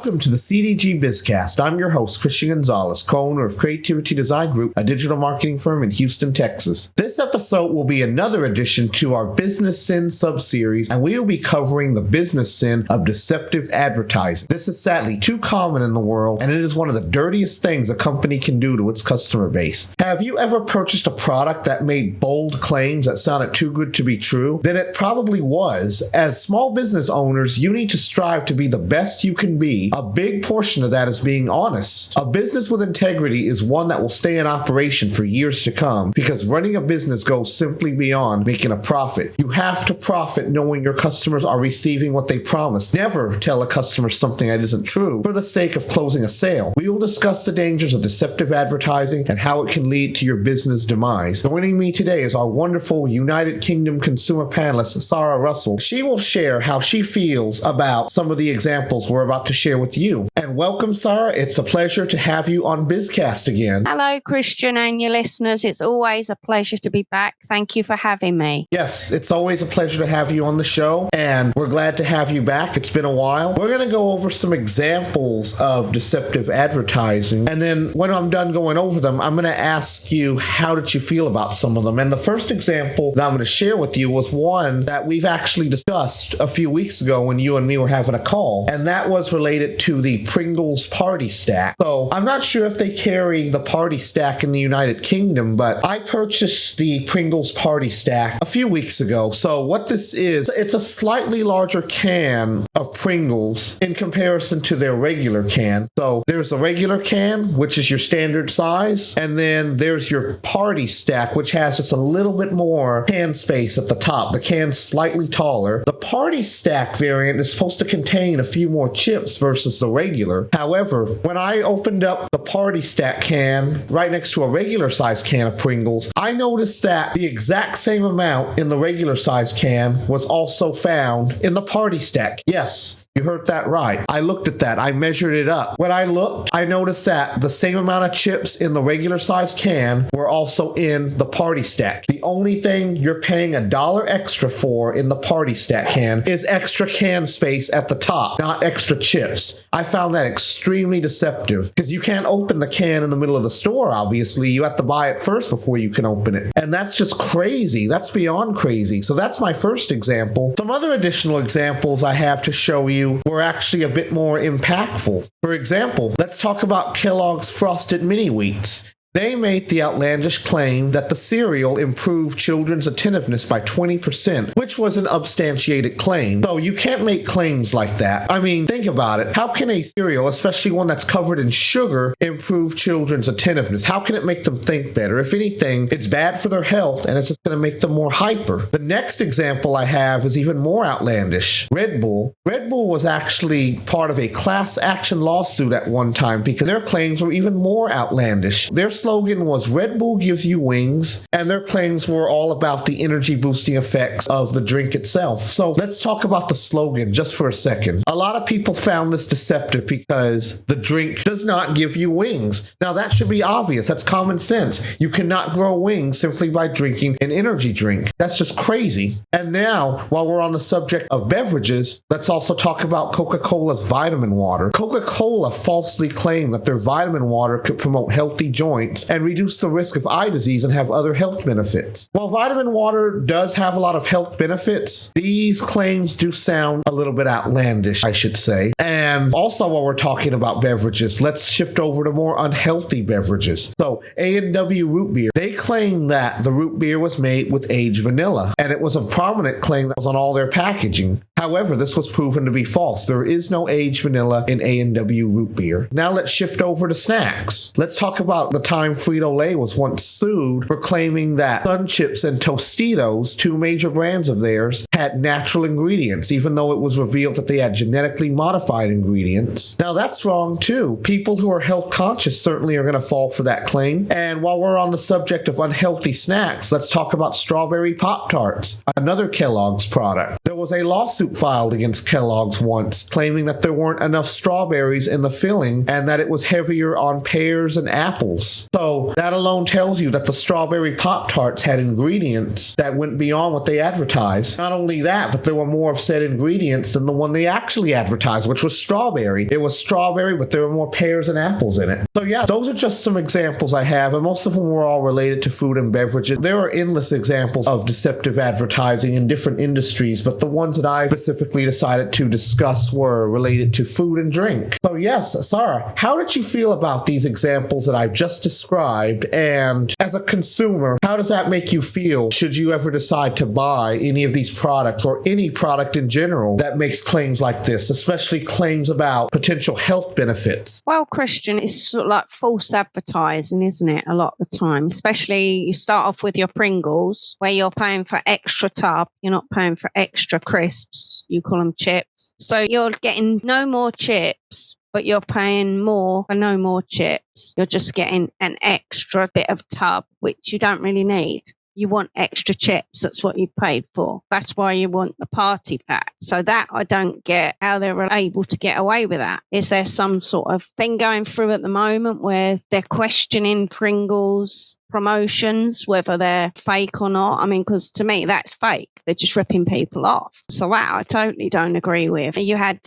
Welcome to the CDG BizCast. I'm your host, Christian Gonzalez, co-owner of Creativity Design Group, a digital marketing firm in Houston, Texas. This episode will be another addition to our Business Sins Subseries, and we will be covering the business sin of deceptive advertising. This is sadly too common in the world, and it is one of the dirtiest things a company can do to its customer base. Have you ever purchased a product that made bold claims that sounded too good to be true? Then it probably was. As small business owners, you need to strive to be the best you can be. A big portion of that is being honest. A business with integrity is one that will stay in operation for years to come, because running a business goes simply beyond making a profit. You have to profit knowing your customers are receiving what they promised. Never tell a customer something that isn't true for the sake of closing a sale. We will discuss the dangers of deceptive advertising and how it can lead to your business demise. Joining me today is our wonderful United Kingdom consumer panelist, Sara Russell. She will share how she feels about some of the examples we're about to share with you. And welcome, Sara. It's a pleasure to have you on BizCast again. Hello, Christian and your listeners. It's always a pleasure to be back. Thank you for having me. Yes, it's always a pleasure to have you on the show, and we're glad to have you back. It's been a while. We're going to go over some examples of deceptive advertising, and then when I'm done going over them, I'm going to ask you, how did you feel about some of them? And the first example that I'm going to share with you was one that we've actually discussed a few weeks ago when you and me were having a call, and that was related to the Pringles party stack. So I'm not sure if they carry the party stack in the United Kingdom, but I purchased the Pringles party stack a few weeks ago. So what this is, it's a slightly larger can of Pringles in comparison to their regular can. So there's a regular can, which is your standard size, and then there's your party stack, which has just a little bit more can space at the top. The can's slightly taller. The party stack variant is supposed to contain a few more chips versus the regular. However, when I opened up the party stack can right next to a regular size can of Pringles, I noticed that the exact same amount in the regular size can was also found in the party stack. Yes, you heard that right. I looked at that. I measured it up. When I looked, I noticed that the same amount of chips in the regular size can were also in the party stack. The only thing you're paying $1 extra for in the party stack can is extra can space at the top, not extra chips. I found that extremely deceptive, because you can't open the can in the middle of the store, obviously. You have to buy it first before you can open it. And that's just crazy. That's beyond crazy. So that's my first example. Some other additional examples I have to show you were actually a bit more impactful. For example, let's talk about Kellogg's Frosted Mini Wheats. They made the outlandish claim that the cereal improved children's attentiveness by 20%, which was an unsubstantiated claim. So you can't make claims like that. I mean, think about it. How can a cereal, especially one that's covered in sugar, improve children's attentiveness? How can it make them think better? If anything, it's bad for their health, and it's just going to make them more hyper. The next example I have is even more outlandish. Red Bull. Red Bull was actually part of a class action lawsuit at one time because their claims were even more outlandish. Their slogan was Red Bull gives you wings, and their claims were all about the energy boosting effects of the drink itself. So let's talk about the slogan just for a second. A lot of people found this deceptive because the drink does not give you wings. Now that should be obvious. That's common sense. You cannot grow wings simply by drinking an energy drink. That's just crazy. And now, while we're on the subject of beverages, let's also talk about Coca-Cola's vitamin water. Coca-Cola falsely claimed that their vitamin water could promote healthy joints and reduce the risk of eye disease and have other health benefits. While vitamin water does have a lot of health benefits, these claims do sound a little bit outlandish, I should say. And also, while we're talking about beverages, let's shift over to more unhealthy beverages. So A&W root beer, they claim that the root beer was made with aged vanilla, and it was a prominent claim that was on all their packaging. However, this was proven to be false. There is no aged vanilla in A&W root beer. Now let's shift over to snacks. Let's talk about the time Frito-Lay was once sued for claiming that Sun Chips and Tostitos, two major brands of theirs, had natural ingredients, even though it was revealed that they had genetically modified ingredients. Now that's wrong too. People who are health conscious certainly are going to fall for that claim. And while we're on the subject of unhealthy snacks, let's talk about strawberry Pop-Tarts, another Kellogg's product. There was a lawsuit lawsuit filed against Kellogg's once, claiming that there weren't enough strawberries in the filling and that it was heavier on pears and apples. So that alone tells you that the strawberry Pop-Tarts had ingredients that went beyond what they advertised. Not only that, but there were more of said ingredients than the one they actually advertised, which was strawberry. It was strawberry, but there were more pears and apples in it. So yeah, those are just some examples I have, and most of them were all related to food and beverages. There are endless examples of deceptive advertising in different industries, but the ones that I specifically decided to discuss were related to food and drink. So yes, Sara, how did you feel about these examples that I've just described? And as a consumer, how does that make you feel should you ever decide to buy any of these products or any product in general that makes claims like this, especially claims about potential health benefits? Well, Christian, it's sort of like false advertising, isn't it? A lot of the time, especially you start off with your Pringles, where you're paying for extra tub. You're not paying for extra crisps. You call them chips. So you're getting no more chips, but you're paying more for no more chips. You're just getting an extra bit of tub, which you don't really need. You want extra chips. That's what you paid for. That's why you want the party pack. So that I don't get how they're able to get away with that. Is there some sort of thing going through at the moment where they're questioning Pringles promotions, whether they're fake or not? I mean, because to me, that's fake. They're just ripping people off. So that I totally don't agree with. You had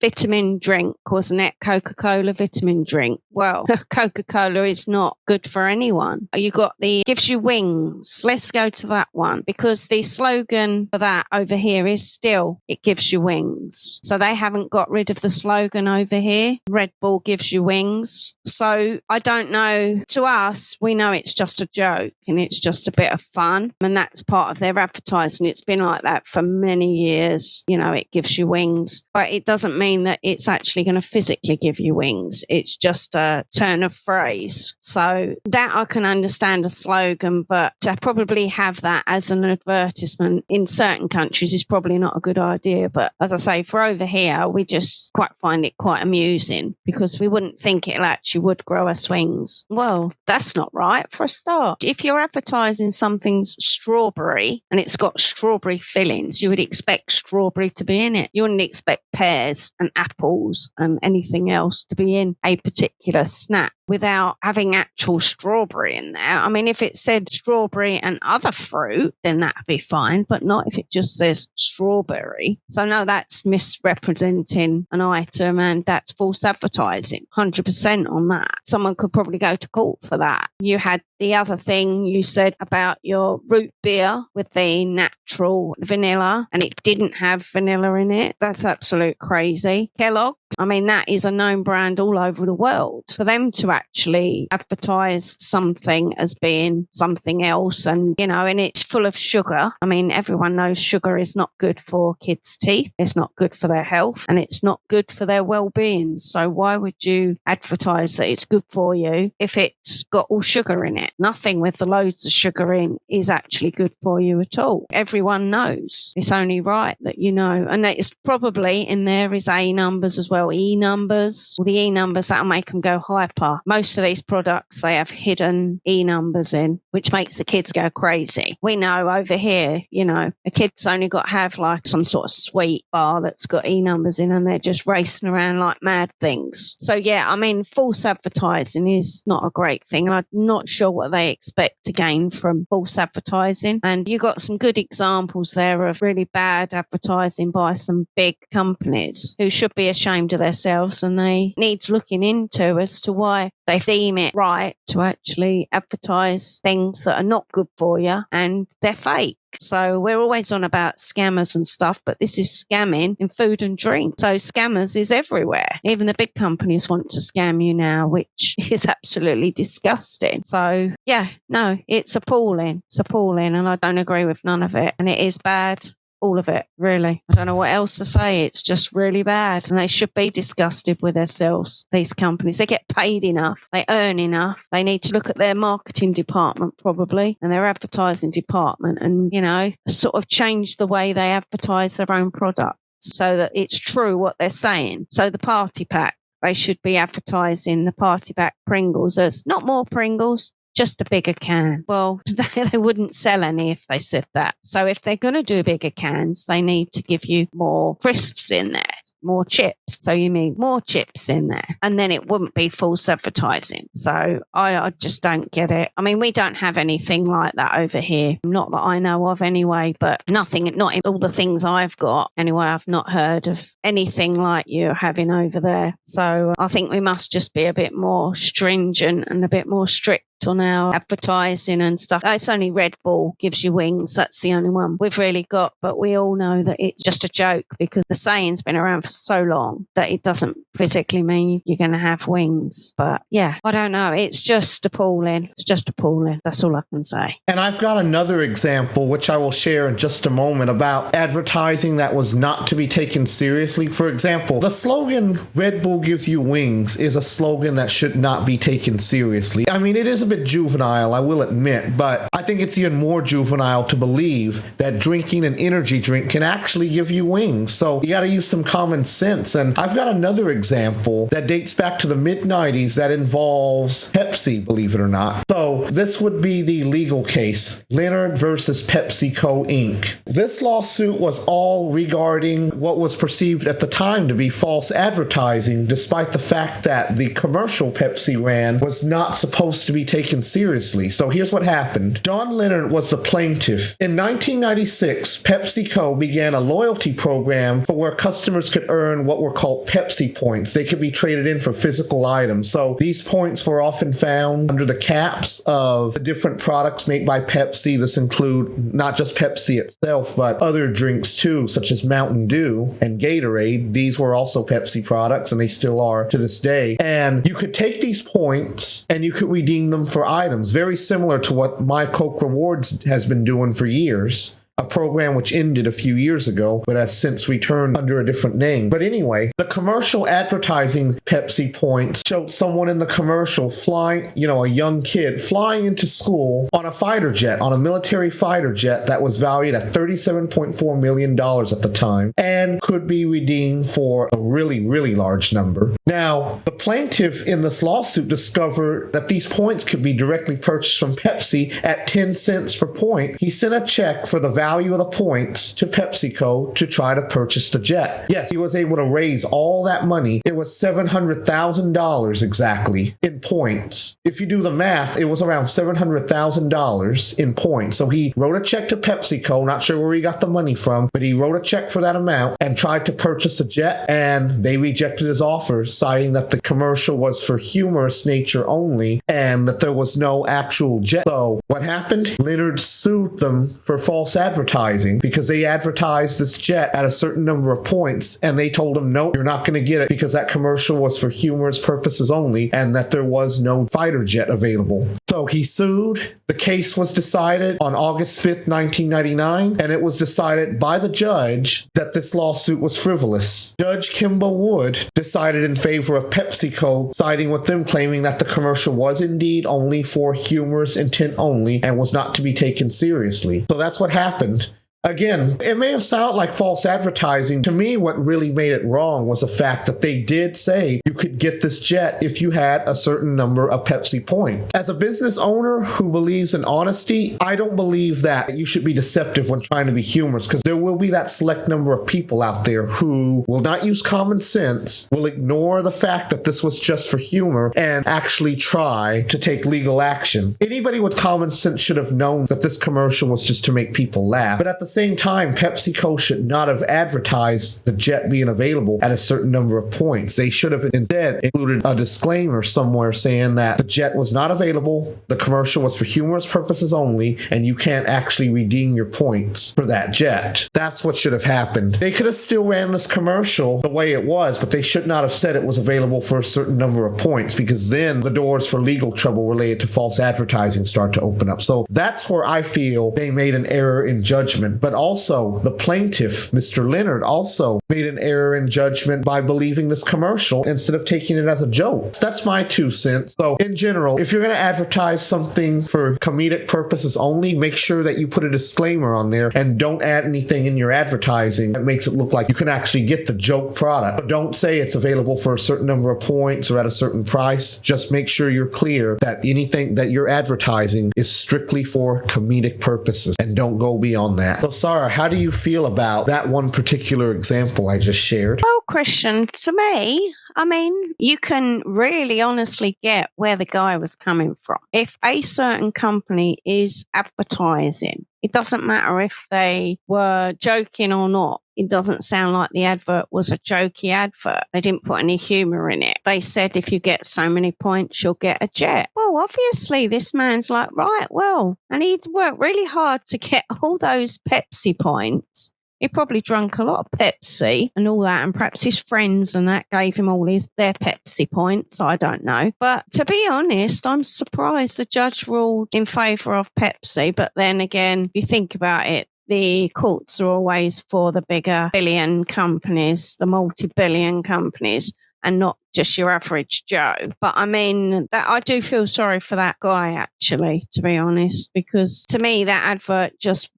vitamin drink, wasn't it? Coca-Cola vitamin drink. Well, Coca-Cola is not good for anyone. You got the gives you wings. Let's go to that one, because the slogan for that over here is still it gives you wings. So they haven't got rid of the slogan over here. Red Bull gives you wings. So I don't know. To us, we know it's just a joke and it's just a bit of fun, and that's part of their advertising. It's been like that for many years. You know, it gives you wings, but it doesn't mean that it's actually going to physically give you wings. It's just a turn of phrase. So that I can understand a slogan, but to probably have that as an advertisement in certain countries is probably not a good idea. But as I say, for over here, we just quite find it quite amusing, because we wouldn't think it actually would grow us wings. Well, that's not right for a start. If you're advertising something's strawberry and it's got strawberry fillings, you would expect strawberry to be in it. You wouldn't expect pears and apples and anything else to be in a particular snack without having actual strawberry in there. I mean, if it said strawberry and other fruit, then that'd be fine, but not if it just says strawberry. So no, that's misrepresenting an item, and that's false advertising. 100% on that. Someone could probably go to court for that. You had the other thing you said about your root beer with the natural vanilla, and it didn't have vanilla in it. That's absolute crazy. Kellogg's, I mean, that is a known brand all over the world. For them to actually advertise something as being something else, and, you know, and it's full of sugar. I mean, everyone knows sugar is not good for kids' teeth. It's not good for their health, and it's not good for their well-being. So why would you advertise that it's good for you if it's got all sugar in it? Nothing with the loads of sugar in is actually good for you at all. Everyone knows. It's only right that you know. And it's probably in there is A numbers as well, E numbers. Well, the E numbers, that'll make them go hyper. Most of these products, they have hidden E numbers in, which makes the kids go crazy. We know over here, you know, a kid's only got to have like some sort of sweet bar that's got E numbers in, and they're just racing around like mad things. So yeah, I mean, false advertising is not a great thing. I'm not sure what they expect to gain from false advertising. And you got some good examples there of really bad advertising by some big companies who should be ashamed of themselves, and they need looking into as to why they deem it right to actually advertise things that are not good for you and they're fake. So we're always on about scammers and stuff, but this is scamming in food and drink. So scammers is everywhere. Even the big companies want to scam you now, which is absolutely disgusting. So yeah, no, it's appalling. It's appalling, and I don't agree with none of it. And it is bad. All of it, really. I don't know what else to say. It's just really bad. And they should be disgusted with themselves, these companies. They get paid enough. They earn enough. They need to look at their marketing department, probably, and their advertising department, and, you know, sort of change the way they advertise their own product so that it's true what they're saying. So the party pack, they should be advertising the party pack Pringles as not more Pringles, just a bigger can. Well, they wouldn't sell any if they said that. So if they're going to do bigger cans, they need to give you more crisps in there. More chips. So you mean more chips in there. And then it wouldn't be false advertising. So I just don't get it. I mean, we don't have anything like that over here. Not that I know of anyway, but not in all the things I've got. Anyway, I've not heard of anything like you're having over there. So I think we must just be a bit more stringent and a bit more strict on our advertising and stuff. It's only Red Bull gives you wings. That's the only one we've really got. But we all know that it's just a joke because the saying's been around for so long that it doesn't physically mean you're going to have wings. But yeah, I don't know. It's just appalling. It's just appalling. That's all I can say. And I've got another example, which I will share in just a moment, about advertising that was not to be taken seriously. For example, the slogan, Red Bull gives you wings, is a slogan that should not be taken seriously. I mean, it is a bit juvenile, I will admit, but I think it's even more juvenile to believe that drinking an energy drink can actually give you wings. So you got to use some common sense. And I've got another example that dates back to the mid-90s that involves Pepsi, believe it or not. So this would be the legal case, Leonard versus PepsiCo Inc. This lawsuit was all regarding what was perceived at the time to be false advertising, despite the fact that the commercial Pepsi ran was not supposed to be taken seriously. So here's what happened. John Leonard was the plaintiff. In 1996, PepsiCo began a loyalty program for where customers could earn what were called Pepsi points. They could be traded in for physical items. So these points were often found under the caps of the different products made by Pepsi. This include not just Pepsi itself, but other drinks too, such as Mountain Dew and Gatorade. These were also Pepsi products, and they still are to this day. And you could take these points and you could redeem them for items, very similar to what My Coke Rewards has been doing for years. A program which ended a few years ago, but has since returned under a different name. But anyway, the commercial advertising Pepsi points showed someone in the commercial flying, a young kid flying into school on a fighter jet, on a military fighter jet that was valued at $37.4 million at the time and could be redeemed for a really, really large number. Now, the plaintiff in this lawsuit discovered that these points could be directly purchased from Pepsi at 10 cents per point. He sent a check for the value of the points to PepsiCo to try to purchase the jet. Yes, he was able to raise all that money. It was $700,000 exactly in points. If you do the math, it was around $700,000 in points. So he wrote a check to PepsiCo, not sure where he got the money from, but he wrote a check for that amount and tried to purchase a jet, and they rejected his offer, citing that the commercial was for humorous nature only and that there was no actual jet. So what happened? Leonard sued them for false advertising because they advertised this jet at a certain number of points, and they told him, nope, you're not going to get it because that commercial was for humorous purposes only and that there was no fighter jet available. So he sued. The case was decided on August 5th, 1999, and it was decided by the judge that this lawsuit was frivolous. Judge Kimball Wood decided in favor of PepsiCo, siding with them, claiming that the commercial was indeed only for humorous intent only and was not to be taken seriously. So that's what happened. Again, it may have sounded like false advertising. To me, what really made it wrong was the fact that they did say you could get this jet if you had a certain number of Pepsi points. As a business owner who believes in honesty, I don't believe that you should be deceptive when trying to be humorous, because there will be that select number of people out there who will not use common sense, will ignore the fact that this was just for humor, and actually try to take legal action. Anybody with common sense should have known that this commercial was just to make people laugh. But at the same time, PepsiCo should not have advertised the jet being available at a certain number of points. They should have instead included a disclaimer somewhere saying that the jet was not available, the commercial was for humorous purposes only, and you can't actually redeem your points for that jet. That's what should have happened. They could have still ran this commercial the way it was, but they should not have said it was available for a certain number of points, because then the doors for legal trouble related to false advertising start to open up. So that's where I feel they made an error in judgment. But also, the plaintiff, Mr. Leonard, also made an error in judgment by believing this commercial instead of taking it as a joke. That's my 2 cents. So in general, if you're going to advertise something for comedic purposes only, make sure that you put a disclaimer on there and don't add anything in your advertising that makes it look like you can actually get the joke product. But don't say it's available for a certain number of points or at a certain price. Just make sure you're clear that anything that you're advertising is strictly for comedic purposes and don't go beyond that. So Sara, how do you feel about that one particular example I just shared? Well, Christian, to me, I mean, you can really honestly get where the guy was coming from. If a certain company is advertising, it doesn't matter if they were joking or not. It doesn't sound like the advert was a jokey advert. They didn't put any humour in it. They said if you get so many points, you'll get a jet. Well, obviously, this man's like, right, well, and he'd worked really hard to get all those Pepsi points. He probably drank a lot of Pepsi and all that, and perhaps his friends and that gave him all their Pepsi points. I don't know. But to be honest, I'm surprised the judge ruled in favour of Pepsi. But then again, if you think about it, the courts are always for the bigger billion companies, the multi-billion companies, and not just your average Joe. But I mean, that I do feel sorry for that guy, actually, to be honest, because to me, that advert just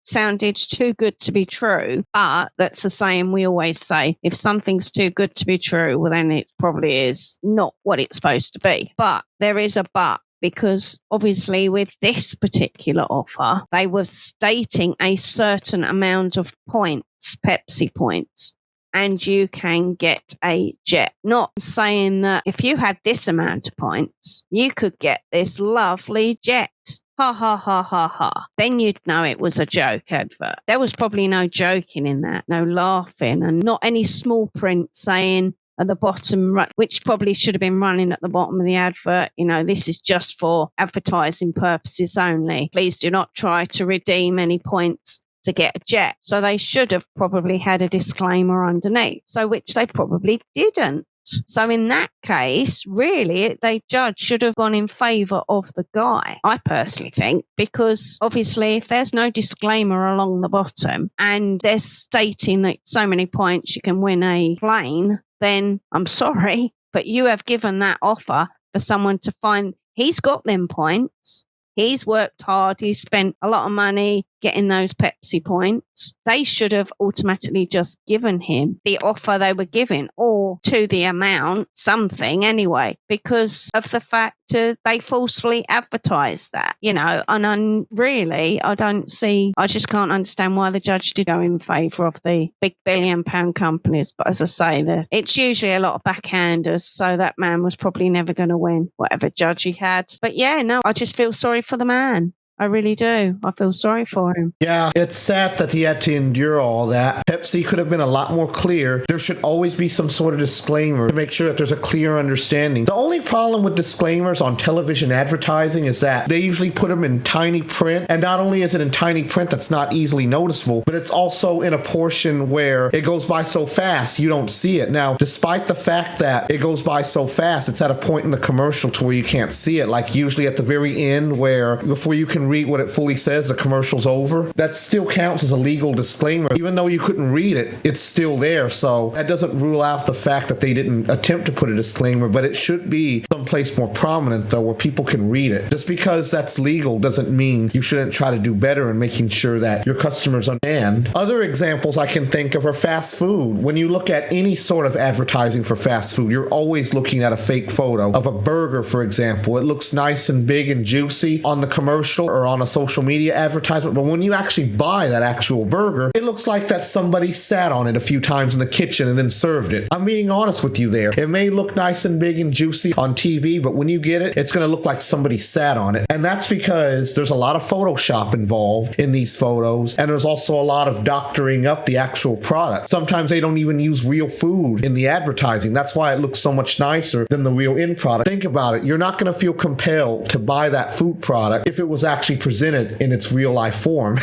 sounded too good to be true. But that's the same we always say. If something's too good to be true, well, then it probably is not what it's supposed to be. But there is a but. Because obviously with this particular offer, they were stating a certain amount of points, Pepsi points, and you can get a jet. Not saying that if you had this amount of points, you could get this lovely jet. Ha, ha, ha, ha, ha. Then you'd know it was a joke advert. There was probably no joking in that, no laughing, and not any small print saying, at the bottom, which probably should have been running at the bottom of the advert, this is just for advertising purposes only. Please do not try to redeem any points to get a jet. So they should have probably had a disclaimer underneath, so which they probably didn't. So in that case, really, the judge should have gone in favour of the guy, I personally think, because obviously if there's no disclaimer along the bottom and they're stating that so many points you can win a plane, then I'm sorry, but you have given that offer for someone to find he's got them points. He's worked hard. He's spent a lot of money getting those Pepsi points. They should have automatically just given him the offer they were giving, or to the amount, something anyway, because of the fact they falsely advertised that, and I just can't understand why the judge did go in favour of the big £1 billion companies. But as I say, it's usually a lot of backhanders, so that man was probably never going to win, whatever judge he had. But yeah, no, I just feel sorry for the man. I really do. I feel sorry for him. Yeah, it's sad that he had to endure all that. Pepsi could have been a lot more clear. There should always be some sort of disclaimer to make sure that there's a clear understanding. The only problem with disclaimers on television advertising is that they usually put them in tiny print. And not only is it in tiny print that's not easily noticeable, but it's also in a portion where it goes by so fast you don't see it. Now, despite the fact that it goes by so fast, it's at a point in the commercial to where you can't see it. Like usually at the very end where before you can read what it fully says, the commercial's over. That still counts as a legal disclaimer. Even though you couldn't read it, it's still there. So that doesn't rule out the fact that they didn't attempt to put a disclaimer, but it should be someplace more prominent though, where people can read it. Just because that's legal doesn't mean you shouldn't try to do better in making sure that your customers understand. Other examples I can think of are fast food. When you look at any sort of advertising for fast food, you're always looking at a fake photo of a burger, for example. It looks nice and big and juicy on the commercial or on a social media advertisement, but when you actually buy that actual burger, it looks like that somebody sat on it a few times in the kitchen and then served it. I'm being honest with you there. It may look nice and big and juicy on TV, but when you get it, it's going to look like somebody sat on it. And that's because there's a lot of Photoshop involved in these photos, and there's also a lot of doctoring up the actual product. Sometimes they don't even use real food in the advertising. That's why it looks so much nicer than the real end product. Think about it. You're not going to feel compelled to buy that food product if it was actually actually presented in its real life form.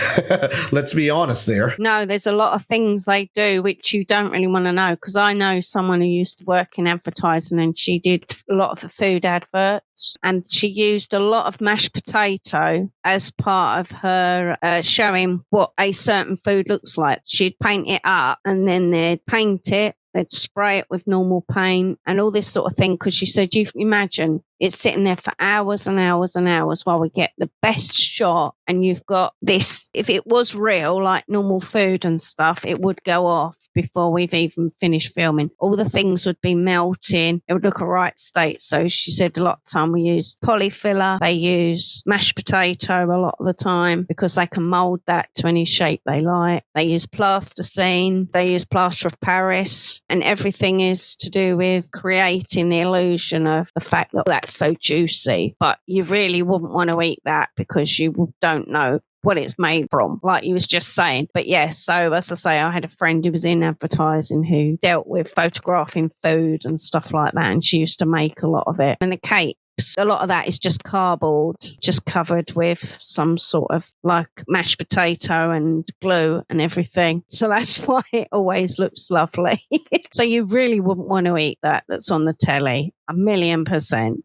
Let's be honest there. No, there's a lot of things they do which you don't really want to know, because I know someone who used to work in advertising, and she did a lot of the food adverts, and she used a lot of mashed potato as part of her showing what a certain food looks like. She'd paint it up, and then they'd paint it, they'd spray it with normal paint and all this sort of thing, because she said, you imagine it's sitting there for hours and hours and hours while we get the best shot, and you've got this. If it was real, like normal food and stuff, it would go off before we've even finished filming. All the things would be melting. It would look a right state. So she said a lot of time we use polyfiller. They use mashed potato a lot of the time because they can mold that to any shape they like. They use plasticine. They use plaster of Paris, and everything is to do with creating the illusion of the fact that that's so juicy. But you really wouldn't want to eat that because you don't know what it's made from, like you was just saying. But yeah, so as I say, I had a friend who was in advertising who dealt with photographing food and stuff like that, and she used to make a lot of it. And the cakes, a lot of that is just cardboard, just covered with some sort of like mashed potato and glue and everything. So that's why it always looks lovely. So you really wouldn't want to eat that's on the telly. 1,000,000%.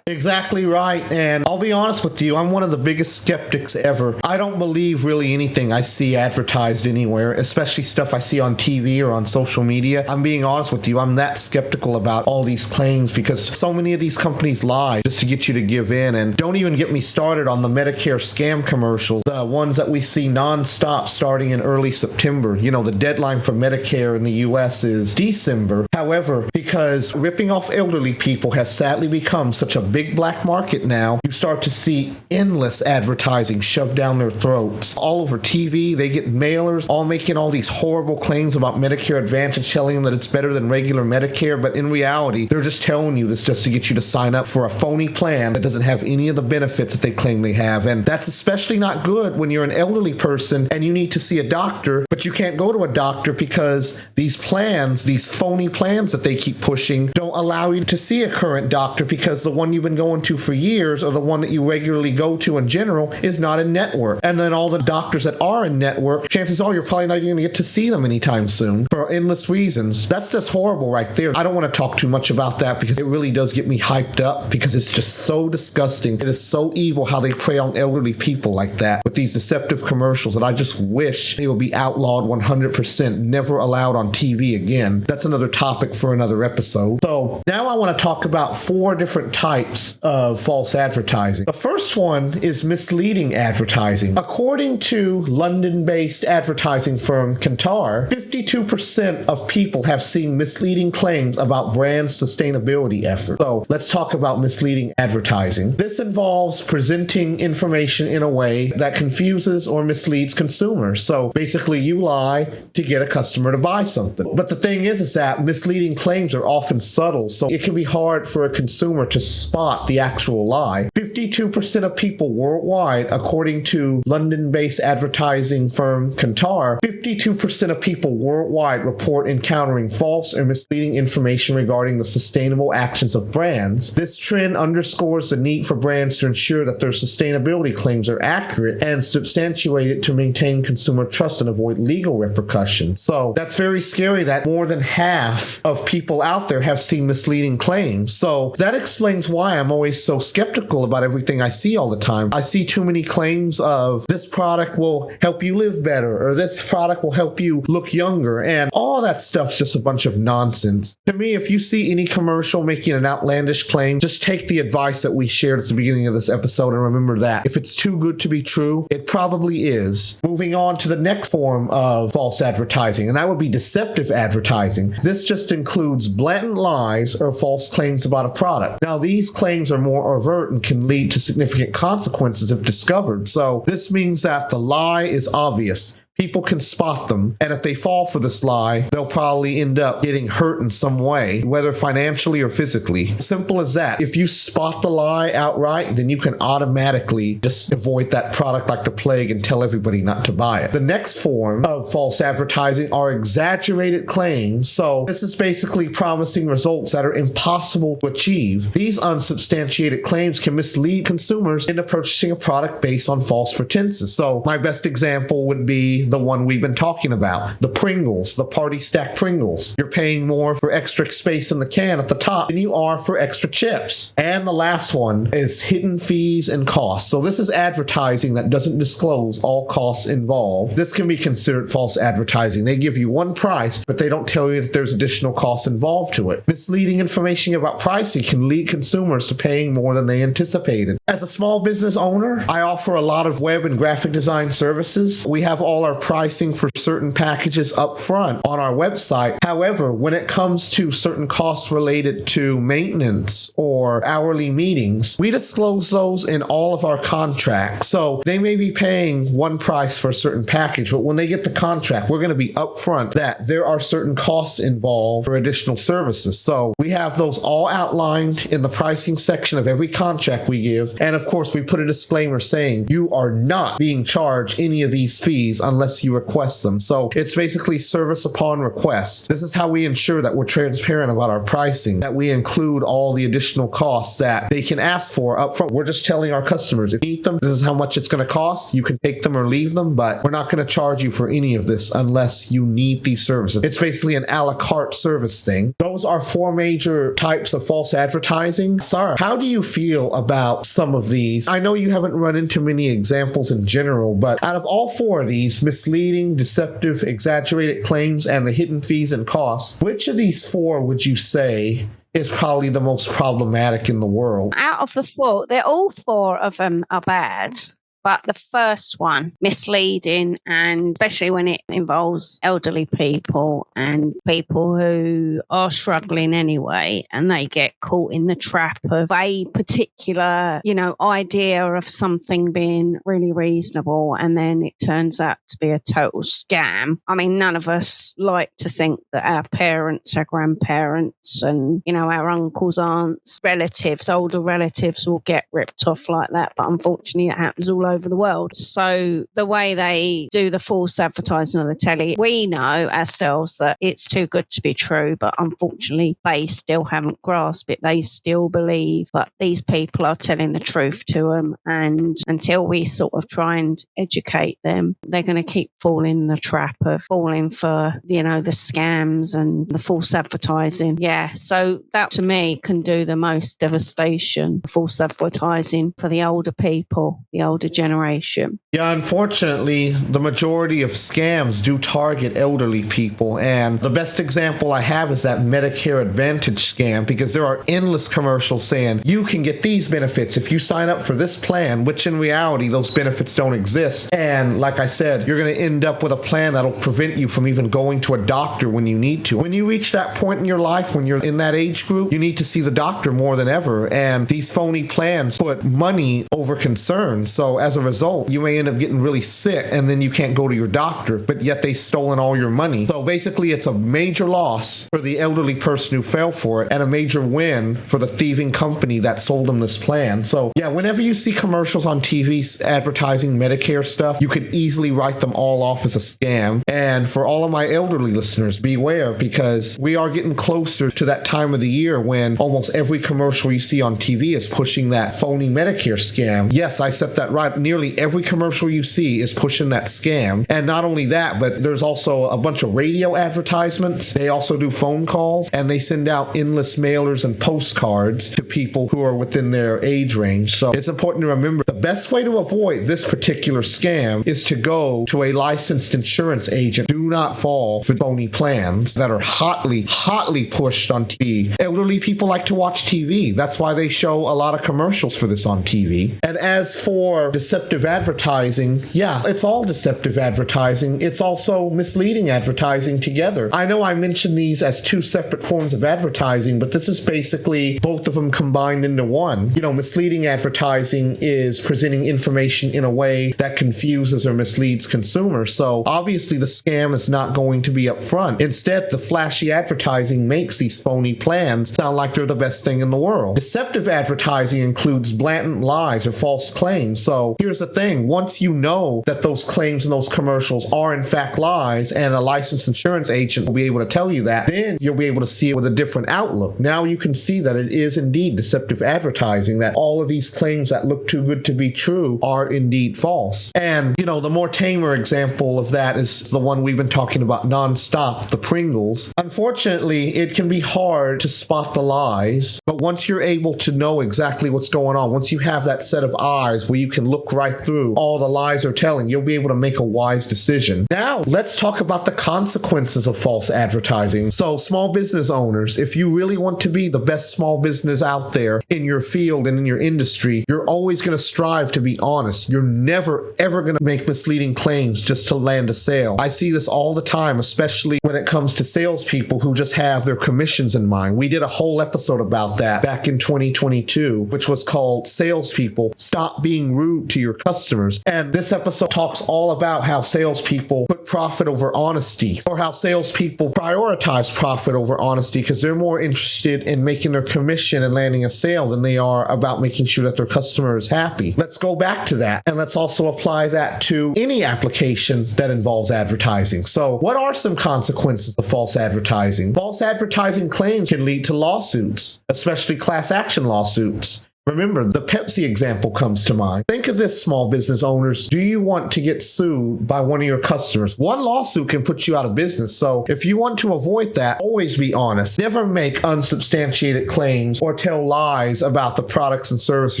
Exactly right. And I'll be honest with you, I'm one of the biggest skeptics ever. I don't believe really anything I see advertised anywhere, especially stuff I see on TV or on social media. I'm being honest with you, I'm that skeptical about all these claims because so many of these companies lie just to get you to give in. And don't even get me started on the Medicare scam commercials, the ones that we see nonstop starting in early September. You know, the deadline for Medicare in the US is December. However, because ripping off elderly people has sadly become such a big black market now, you start to see endless advertising shoved down their throats. All over TV, they get mailers all making all these horrible claims about Medicare Advantage, telling them that it's better than regular Medicare, but in reality, they're just telling you this just to get you to sign up for a phony plan that doesn't have any of the benefits that they claim they have. And that's especially not good when you're an elderly person and you need to see a doctor, but you can't go to a doctor because these plans, these phony plans that they keep pushing, don't allow you to see a current doctor because the one you've been going to for years or the one that you regularly go to in general is not in network. And then all the doctors that are in network, chances are you're probably not even going to get to see them anytime soon for endless reasons. That's just horrible right there. I don't want to talk too much about that because it really does get me hyped up because it's just so disgusting. It is so evil how they prey on elderly people like that with these deceptive commercials that I just wish they would be outlawed 100%, never allowed on TV again. That's another topic for another episode. So now I want to talk about 4 different types of false advertising. The first one is misleading advertising. According to London-based advertising firm Kantar, 52% of people have seen misleading claims about brand sustainability efforts. So let's talk about misleading advertising. This involves presenting information in a way that confuses or misleads consumers. So basically you lie to get a customer to buy something. But the thing is that misleading claims are often subtle, so it can be hard for a consumer to spot the actual lie. 52% of people worldwide, according to London-based advertising firm Kantar, 52% of people worldwide report encountering false or misleading information regarding the sustainable actions of brands. This trend underscores the need for brands to ensure that their sustainability claims are accurate and substantiated to maintain consumer trust and avoid legal repercussions. So that's very scary that more than half of people out there have seen misleading claims. So that explains why I'm always so skeptical about everything I see all the time. I see too many claims of this product will help you live better or this product will help you look younger, and all that stuff's just a bunch of nonsense. To me, if you see any commercial making an outlandish claim, just take the advice that we shared at the beginning of this episode and remember that if it's too good to be true, it probably is. Moving on to the next form of false advertising, and that would be deceptive advertising. This just includes blatant lies or false claims about a product. Now, these claims are more overt and can lead to significant consequences if discovered. So this means that the lie is obvious. people can spot them. And if they fall for this lie, they'll probably end up getting hurt in some way, whether financially or physically. Simple as that. If you spot the lie outright, then you can automatically just avoid that product like the plague and tell everybody not to buy it. The next form of false advertising are exaggerated claims. So this is basically promising results that are impossible to achieve. These unsubstantiated claims can mislead consumers into purchasing a product based on false pretenses. So my best example would be the one we've been talking about, the Pringles, the party stack Pringles. You're paying more for extra space in the can at the top than you are for extra chips. And the last one is hidden fees and costs. So this is advertising that doesn't disclose all costs involved. This can be considered false advertising. They give you one price, but they don't tell you that there's additional costs involved to it. Misleading information about pricing can lead consumers to paying more than they anticipated. As a small business owner, I offer a lot of web and graphic design services. We have all our pricing for certain packages up front on our website. However, when it comes to certain costs related to maintenance or hourly meetings, we disclose those in all of our contracts. So they may be paying one price for a certain package, but when they get the contract, we're going to be upfront that there are certain costs involved for additional services. So we have those all outlined in the pricing section of every contract we give. And of course, we put a disclaimer saying you are not being charged any of these fees unless you request them. So it's basically service upon request. This is how we ensure that we're transparent about our pricing, that we include all the additional costs that they can ask for up front. We're just telling our customers, if you need them, this is how much it's going to cost. You can take them or leave them, but we're not going to charge you for any of this unless you need these services. It's basically an a la carte service thing. Those are 4 major types of false advertising. Sara, how do you feel about some of these? I know you haven't run into many examples in general, but out of all 4 of these, misleading, deceptive, exaggerated claims, and the hidden fees and costs, which of these 4 would you say is probably the most problematic in the world? Out of the 4, they're all 4 of them are bad. But the first one, misleading, and especially when it involves elderly people and people who are struggling anyway, and they get caught in the trap of a particular, idea of something being really reasonable, and then it turns out to be a total scam. I mean, none of us like to think that our parents, our grandparents, and, our uncles, aunts, relatives, older relatives will get ripped off like that. But unfortunately, it happens all over the world. So the way they do the false advertising on the telly, we know ourselves that it's too good to be true, but unfortunately they still haven't grasped it. They still believe that these people are telling the truth to them, and until we sort of try and educate them, they're going to keep falling in the trap of falling for, the scams and the false advertising. Yeah, so that to me can do the most devastation, false advertising for the older people, the older generation. Yeah, unfortunately, the majority of scams do target elderly people. And the best example I have is that Medicare Advantage scam, because there are endless commercials saying you can get these benefits if you sign up for this plan, which in reality, those benefits don't exist. And like I said, you're going to end up with a plan that'll prevent you from even going to a doctor when you need to. When you reach that point in your life, when you're in that age group, you need to see the doctor more than ever. And these phony plans put money over concern. So as a result, you may end up getting really sick and then you can't go to your doctor, but yet they've stolen all your money. So basically, it's a major loss for the elderly person who fell for it and a major win for the thieving company that sold them this plan. So yeah, whenever you see commercials on TV advertising Medicare stuff, you could easily write them all off as a scam. And for all of my elderly listeners, beware, because we are getting closer to that time of the year when almost every commercial you see on TV is pushing that phony Medicare scam. Yes, I said that right. Nearly every commercial you see is pushing that scam. And not only that, but there's also a bunch of radio advertisements. They also do phone calls, and they send out endless mailers and postcards to people who are within their age range. So it's important to remember the best way to avoid this particular scam is to go to a licensed insurance agent. Do not fall for phony plans that are hotly pushed on TV. Elderly people like to watch TV. That's why they show a lot of commercials for this on TV. And as for deceptive advertising, yeah, it's all deceptive advertising. It's also misleading advertising together. I know I mentioned these as 2 separate forms of advertising, but this is basically both of them combined into one. Misleading advertising is presenting information in a way that confuses or misleads consumers. So obviously the scam is not going to be upfront. Instead, the flashy advertising makes these phony plans sound like they're the best thing in the world. Deceptive advertising includes blatant lies or false claims. So here's the thing. Once you know that those claims and those commercials are in fact lies, and a licensed insurance agent will be able to tell you that, then you'll be able to see it with a different outlook. Now you can see that it is indeed deceptive advertising, that all of these claims that look too good to be true are indeed false. And, the more tamer example of that is the one we've been talking about nonstop, the Pringles. Unfortunately, it can be hard to spot the lies, but once you're able to know exactly what's going on, once you have that set of eyes where you can look right through all the lies are telling, you'll be able to make a wise decision. Now, let's talk about the consequences of false advertising. So, small business owners, if you really want to be the best small business out there in your field and in your industry, you're always going to strive to be honest. You're never, ever going to make misleading claims just to land a sale. I see this all the time, especially when it comes to salespeople who just have their commissions in mind. We did a whole episode about that back in 2022, which was called Salespeople Stop Being Rude to Your Customers. And this episode talks all about how salespeople put profit over honesty, or how salespeople prioritize profit over honesty because they're more interested in making their commission and landing a sale than they are about making sure that their customer is happy. Let's go back to that, and let's also apply that to any application that involves advertising. So what are some consequences of false advertising? False advertising claims can lead to lawsuits, especially class action lawsuits. Remember, the Pepsi example comes to mind. Think of this, small business owners. Do you want to get sued by one of your customers? One lawsuit can put you out of business. So if you want to avoid that, always be honest. Never make unsubstantiated claims or tell lies about the products and services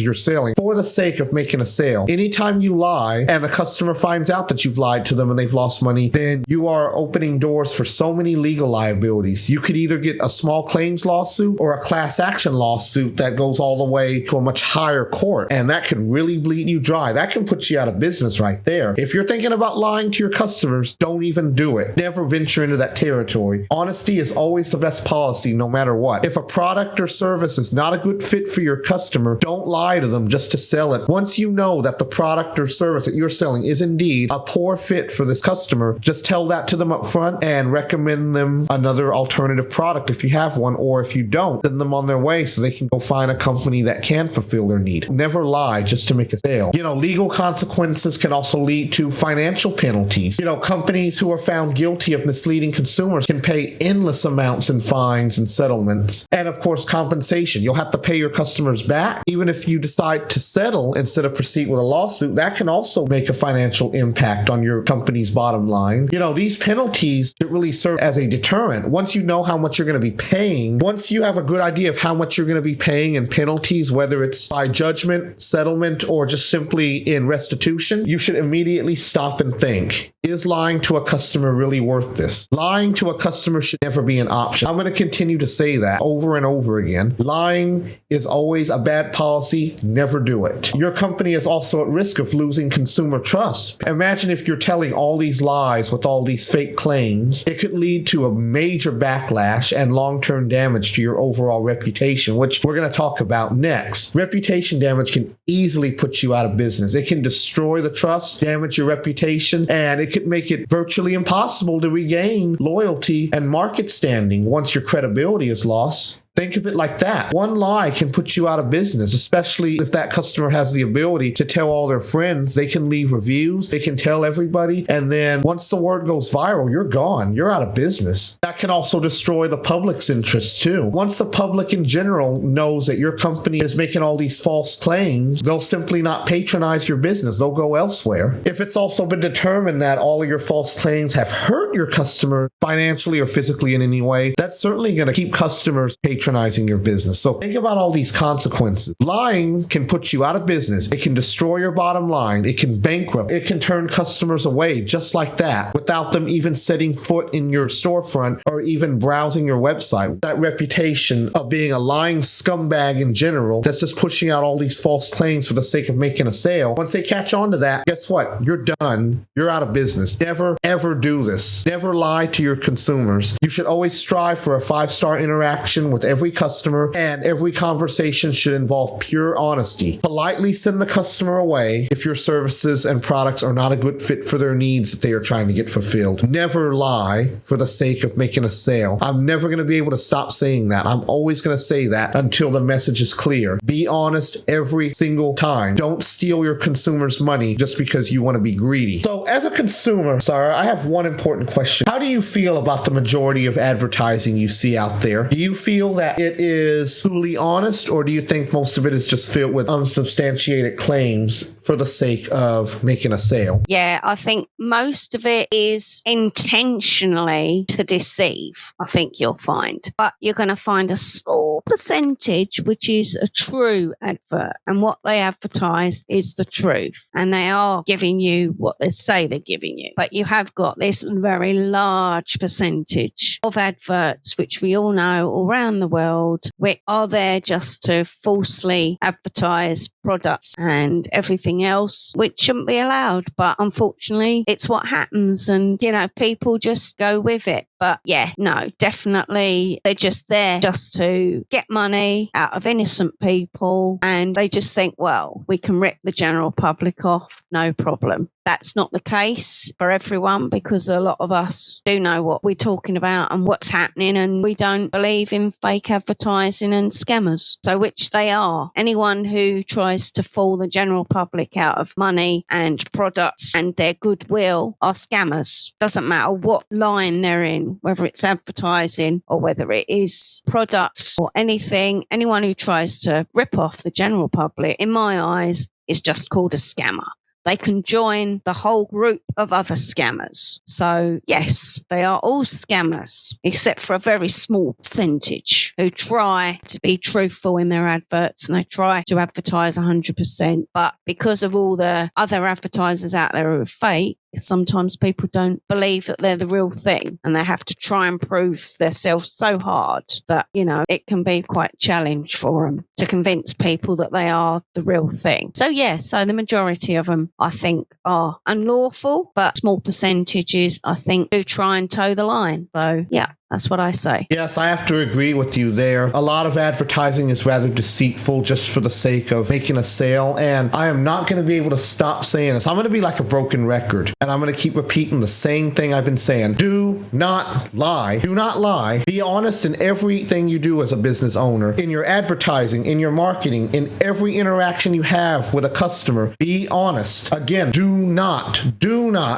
you're selling for the sake of making a sale. Anytime you lie and the customer finds out that you've lied to them and they've lost money, then you are opening doors for so many legal liabilities. You could either get a small claims lawsuit or a class action lawsuit that goes all the way to a much higher court, and that could really bleed you dry. That can put you out of business right there. If you're thinking about lying to your customers, don't even do it. Never venture into that territory. Honesty is always the best policy, no matter what. If a product or service is not a good fit for your customer, don't lie to them just to sell it. Once you know that the product or service that you're selling is indeed a poor fit for this customer, just tell that to them up front and recommend them another alternative product if you have one, or if you don't, send them on their way so they can go find a company that can fulfill their need. Never lie just to make a sale. Legal consequences can also lead to financial penalties. Companies who are found guilty of misleading consumers can pay endless amounts in fines and settlements. And of course, compensation. You'll have to pay your customers back. Even if you decide to settle instead of proceed with a lawsuit, that can also make a financial impact on your company's bottom line. These penalties should really serve as a deterrent. Once you know how much you're going to be paying, once you have a good idea of how much you're going to be paying in penalties, whether it's by judgment, settlement, or just simply in restitution, you should immediately stop and think, is lying to a customer really worth this? Lying to a customer should never be an option. I'm going to continue to say that over and over again. Lying is always a bad policy. Never do it. Your company is also at risk of losing consumer trust. Imagine if you're telling all these lies with all these fake claims. It could lead to a major backlash and long-term damage to your overall reputation, which we're going to talk about next. Reputation damage can easily put you out of business. It can destroy the trust, damage your reputation, and it could make it virtually impossible to regain loyalty and market standing once your credibility is lost. Think of it like that. One lie can put you out of business, especially if that customer has the ability to tell all their friends. They can leave reviews, they can tell everybody, and then once the word goes viral, you're gone. You're out of business. That can also destroy the public's interest too. Once the public in general knows that your company is making all these false claims, they'll simply not patronize your business. They'll go elsewhere. If it's also been determined that all of your false claims have hurt your customer financially or physically in any way, that's certainly going to keep customers patronizing your business. So think about all these consequences. Lying can put you out of business. It can destroy your bottom line. It can bankrupt. It can turn customers away just like that without them even setting foot in your storefront or even browsing your website. That reputation of being a lying scumbag in general that's just pushing out all these false claims for the sake of making a sale. Once they catch on to that, guess what? You're done. You're out of business. Never, ever do this. Never lie to your consumers. You should always strive for a 5-star interaction with every customer, and every conversation should involve pure honesty. Politely send the customer away if your services and products are not a good fit for their needs that they are trying to get fulfilled. Never lie for the sake of making a sale. I'm never going to be able to stop saying that. I'm always going to say that until the message is clear. Be honest every single time. Don't steal your consumers' money just because you want to be greedy. So as a consumer, Sara, I have one important question. How do you feel about the majority of advertising you see out there? Do you feel that it is truly honest, or do you think most of it is just filled with unsubstantiated claims for the sake of making a sale? Yeah, I think most of it is intentionally to deceive, I think you'll find. But you're going to find a small percentage which is a true advert, and what they advertise is the truth, and they are giving you what they say they're giving you. But you have got this very large percentage of adverts, which we all know all around the world, which are there just to falsely advertise products and everything else, which shouldn't be allowed. But unfortunately, it's what happens, and people just go with it. But yeah, no, definitely they're just there just to get money out of innocent people, and they just think, well, we can rip the general public off, no problem. That's not the case for everyone, because a lot of us do know what we're talking about and what's happening, and we don't believe in fake advertising and scammers. So which they are. Anyone who tries to fool the general public out of money and products and their goodwill are scammers. Doesn't matter what line they're in, whether it's advertising or whether it is products or anything. Anyone who tries to rip off the general public, in my eyes, is just called a scammer. They can join the whole group of other scammers. So yes, they are all scammers, except for a very small percentage who try to be truthful in their adverts, and they try to advertise 100%. But because of all the other advertisers out there who are fake, sometimes people don't believe that they're the real thing, and they have to try and prove themselves so hard that, it can be quite a challenge for them to convince people that they are the real thing. So so the majority of them, I think, are unlawful, but small percentages, I think, do try and toe the line. So yeah, that's what I say. Yes, I have to agree with you there. A lot of advertising is rather deceitful just for the sake of making a sale, and I am not going to be able to stop saying this. I'm going to be like a broken record, and I'm going to keep repeating the same thing I've been saying. Do not lie. Do not lie. Be honest in everything you do as a business owner. In your advertising, in your marketing, in every interaction you have with a customer, be honest. Again, do not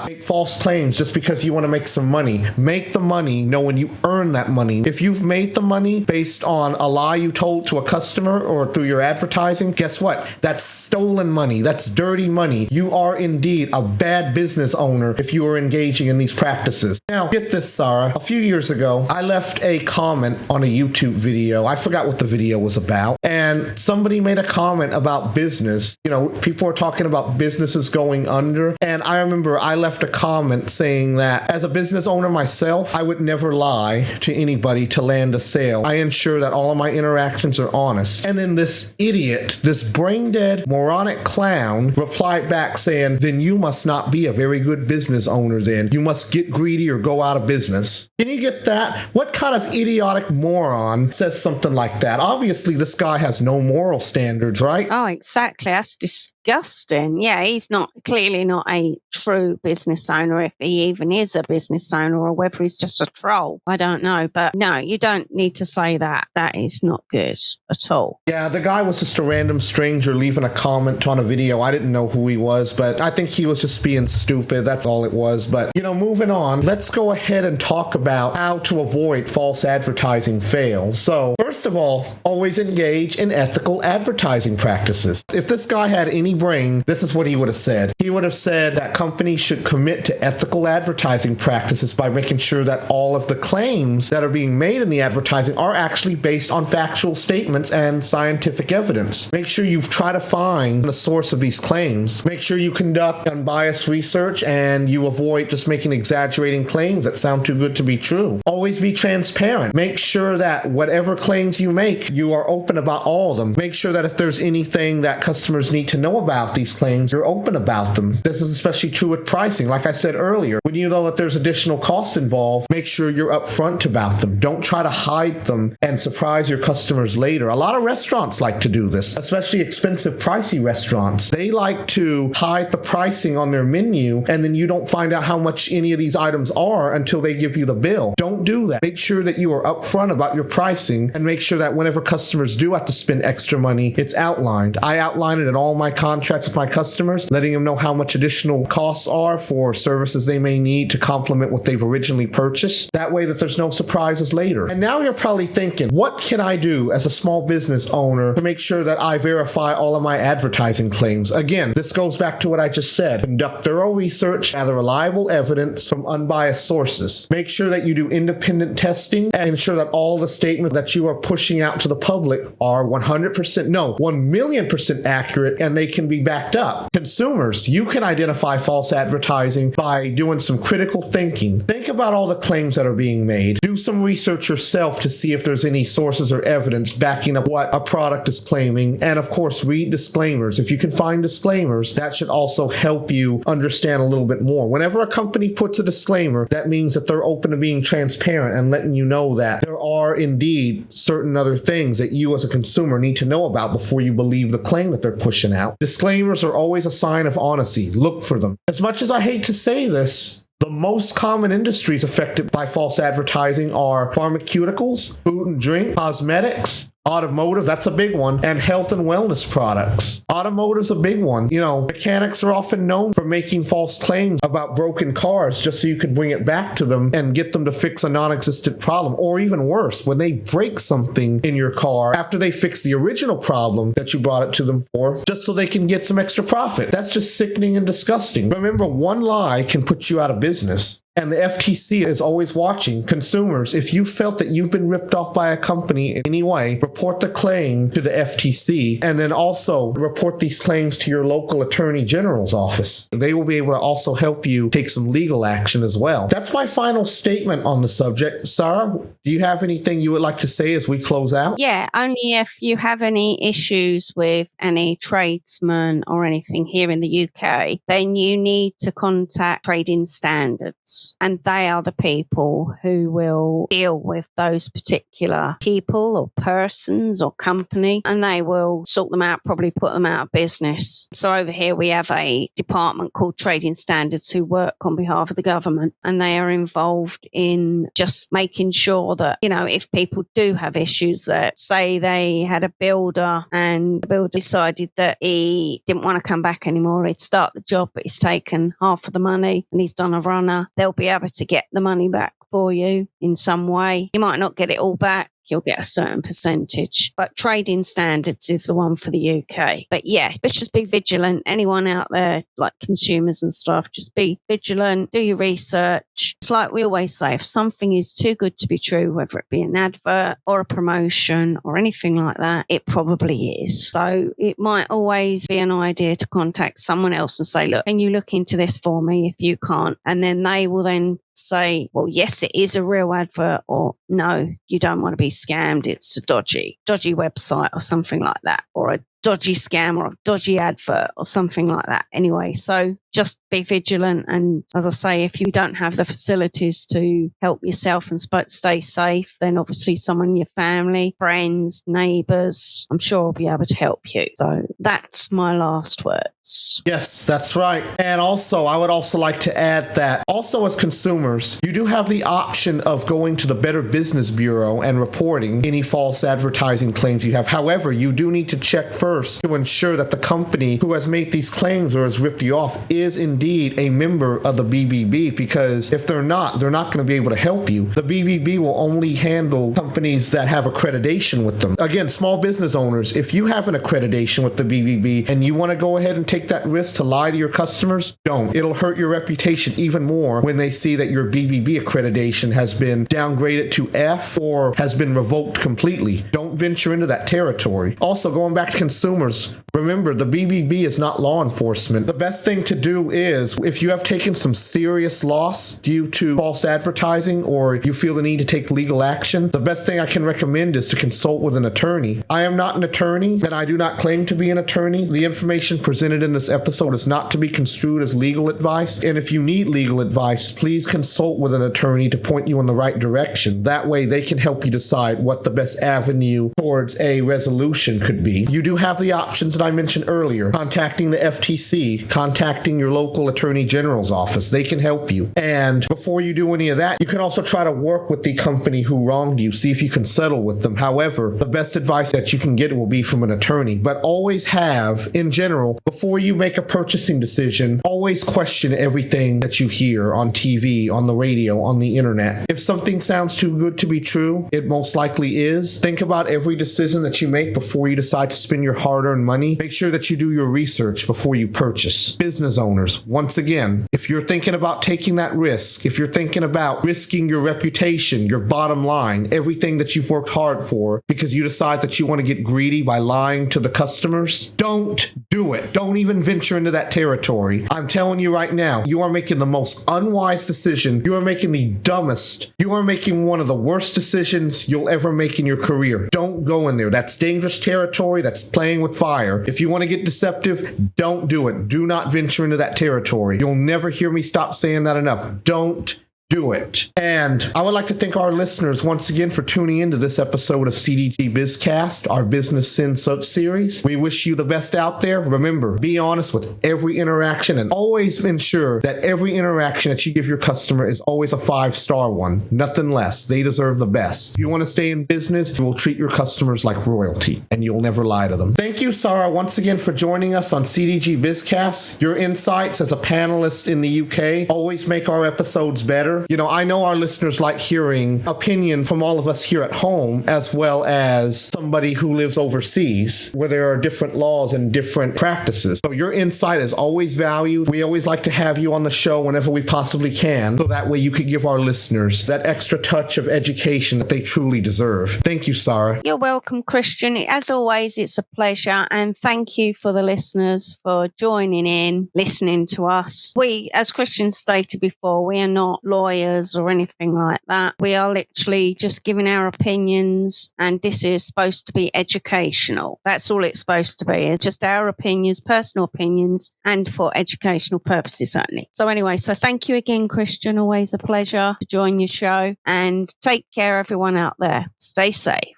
make false claims just because you want to make some money. Make the money knowing you earn that money. If you've made the money based on a lie you told to a customer or through your advertising, guess what? That's stolen money. That's dirty money. You are indeed a bad business owner if you are engaging in these practices. Now, get this, Sara. A few years ago, I left a comment on a YouTube video. I forgot what the video was about. And somebody made a comment about business. People are talking about businesses going under. And I remember I left a comment saying that as a business owner myself, I would never lie to anybody to land a sale. I ensure that all of my interactions are honest. And then this idiot, this brain-dead, moronic clown replied back saying, then you must not be a very good business owner then. You must get greedy or go out of business. Can you get that? What kind of idiotic moron says something like that? Obviously, this guy has no moral standards, right? Oh, exactly. That's disgusting. Yeah, he's clearly not a true business owner, if he even is a business owner, or whether he's just a troll. I don't know. But no, you don't need to say that. That is not good at all. Yeah, the guy was just a random stranger leaving a comment on a video. I didn't know who he was, but I think he was just being stupid. That's all it was. But, moving on, let's go ahead and talk about how to avoid false advertising fails. So, first of all, always engage in ethical advertising practices. If this guy had any brain, this is what he would have said. He would have said that companies should commit to ethical advertising practices by making sure that all of the claims that are being made in the advertising are actually based on factual statements and scientific evidence. Make sure you try to find the source of these claims. Make sure you conduct unbiased research and you avoid just making exaggerating claims that sound too good to be true. Always be transparent. Make sure that whatever claims you make, you are open about all of them. Make sure that if there's anything that customers need to know about these claims, you're open about them. This is especially true with pricing. Like I said earlier, when you know that there's additional costs involved, make sure you're upfront about them. Don't try to hide them and surprise your customers later. A lot of restaurants like to do this, especially expensive, pricey restaurants. They like to hide the pricing on their menu, and then you don't find out how much any of these items are until they give you the bill. Don't do that. Make sure that you are upfront about your pricing, and make sure that whenever customers do have to spend extra money, it's outlined. I outline it in all my contracts with my customers, letting them know how much additional costs are for services they may need to complement what they've originally purchased. That way that there's no surprises later. And now you're probably thinking, what can I do as a small business owner to make sure that I verify all of my advertising claims? Again, this goes back to what I just said. Conduct thorough research, gather reliable evidence from unbiased sources. Make sure that you do independent testing and ensure that all the statements that you are pushing out to the public are 1,000,000% accurate, and they can be backed up. Consumers, you can identify false advertising by doing some critical thinking. Think about all the claims that are being made. Do some research yourself to see if there's any sources or evidence backing up what a product is claiming. And of course, read disclaimers. If you can find disclaimers, that should also help you understand a little bit more. Whenever a company puts a disclaimer, that means that they're open to being transparent and letting you know that there are indeed certain other things that you as a consumer need to know about before you believe the claim that they're pushing out. Disclaimers are always a sign of honesty. Look for them. As much as I hate to say this, the most common industries affected by false advertising are pharmaceuticals, food and drink, cosmetics, automotive, that's a big one, and health and wellness products. Automotive's a big one. You know, mechanics are often known for making false claims about broken cars just so you can bring it back to them and get them to fix a non-existent problem. Or even worse, when they break something in your car after they fix the original problem that you brought it to them for, just so they can get some extra profit. That's just sickening and disgusting. Remember, one lie can put you out of business. And the FTC is always watching. Consumers, if you felt that you've been ripped off by a company in any way, report the claim to the FTC, and then also report these claims to your local attorney general's office. They will be able to also help you take some legal action as well. That's my final statement on the subject. Sara, do you have anything you would like to say as we close out? Yeah, only if you have any issues with any tradesmen or anything here in the UK, then you need to contact Trading Standards. And they are the people who will deal with those particular people or persons or company, and they will sort them out, probably put them out of business. So over here we have a department called Trading Standards who work on behalf of the government, and they are involved in just making sure that, you know, if people do have issues, that say they had a builder and the builder decided that he didn't want to come back anymore, he'd start the job but he's taken half of the money and he's done a runner, they'll be able to get the money back for you in some way. You might not get it all back. You'll get a certain percentage. But Trading Standards is the one for the UK. But yeah, let's just be vigilant. Anyone out there, like consumers and stuff, just be vigilant, do your research. It's like we always say, if something is too good to be true, whether it be an advert or a promotion or anything like that, it probably is. So it might always be an idea to contact someone else and say, look, can you look into this for me if you can't? And then they will then say, well, yes, it is a real advert, or no, you don't want to be scammed. It's a dodgy website or something like that, or a dodgy scam or a dodgy advert or something like that. Anyway, so just be vigilant. And as I say, if you don't have the facilities to help yourself and stay safe, then obviously someone in your family, friends, neighbours, I'm sure will be able to help you. So that's my last words. Yes, that's right. And also, I would also like to add that also as consumers, you do have the option of going to the Better Business Bureau and reporting any false advertising claims you have. However, you do need to check first to ensure that the company who has made these claims or has ripped you off is indeed a member of the BBB, because if they're not going to be able to help you. The BBB will only handle companies that have accreditation with them. Again, small business owners, if you have an accreditation with the BBB and you want to go ahead and take that risk to lie to your customers, don't. It'll hurt your reputation even more when they see that your BBB accreditation has been downgraded to F or has been revoked completely. Don't venture into that territory. Also, going back to consumers, remember, the BBB is not law enforcement. The best thing to do is, if you have taken some serious loss due to false advertising or you feel the need to take legal action, the best thing I can recommend is to consult with an attorney. I am not an attorney, and I do not claim to be an attorney. The information presented in this episode is not to be construed as legal advice, and if you need legal advice, please consult with an attorney to point you in the right direction. That way they can help you decide what the best avenue towards a resolution could be. You do have the options that I mentioned earlier: contacting the FTC, contacting your local attorney general's office. They can help you. And before you do any of that, you can also try to work with the company who wronged you, see if you can settle with them. However, the best advice that you can get will be from an attorney. But always have, in general, before you make a purchasing decision, always question everything that you hear on TV, on the radio, on the internet. If something sounds too good to be true, it most likely is. Think about every decision that you make before you decide to spend your hard-earned money. Make sure that you do your research before you purchase. Business owners, once again, if you're thinking about taking that risk, if you're thinking about risking your reputation, your bottom line, everything that you've worked hard for, because you decide that you want to get greedy by lying to the customers, don't do it. Don't even venture into that territory. I'm telling you right now, you are making the most unwise decision. You are making the dumbest. You are making one of the worst decisions you'll ever make in your career. Don't go in there. That's dangerous territory. That's playing with fire. If you want to get deceptive, don't do it. Do not venture into that territory. You'll never hear me stop saying that enough. Don't do it. And I would like to thank our listeners once again for tuning into this episode of CDG BizCast, our Business Sins Subseries. We wish you the best out there. Remember, be honest with every interaction and always ensure that every interaction that you give your customer is always a 5-star one, nothing less. They deserve the best. If you want to stay in business, you will treat your customers like royalty and you'll never lie to them. Thank you, Sara, once again for joining us on CDG BizCast. Your insights as a panelist in the UK always make our episodes better. You know, I know our listeners like hearing opinion from all of us here at home, as well as somebody who lives overseas, where there are different laws and different practices. So your insight is always valued. We always like to have you on the show whenever we possibly can, so that way you could give our listeners that extra touch of education that they truly deserve. Thank you, Sara. You're welcome, Christian. As always, it's a pleasure. And thank you for the listeners for joining in, listening to us. We, as Christian stated before, we are not lawyers or anything like that. We are literally just giving our opinions, and this is supposed to be educational. That's all it's supposed to be. It's just our opinions, personal opinions, and for educational purposes only. So anyway, so thank you again, Christian. Always a pleasure to join your show, and take care, everyone out there. Stay safe.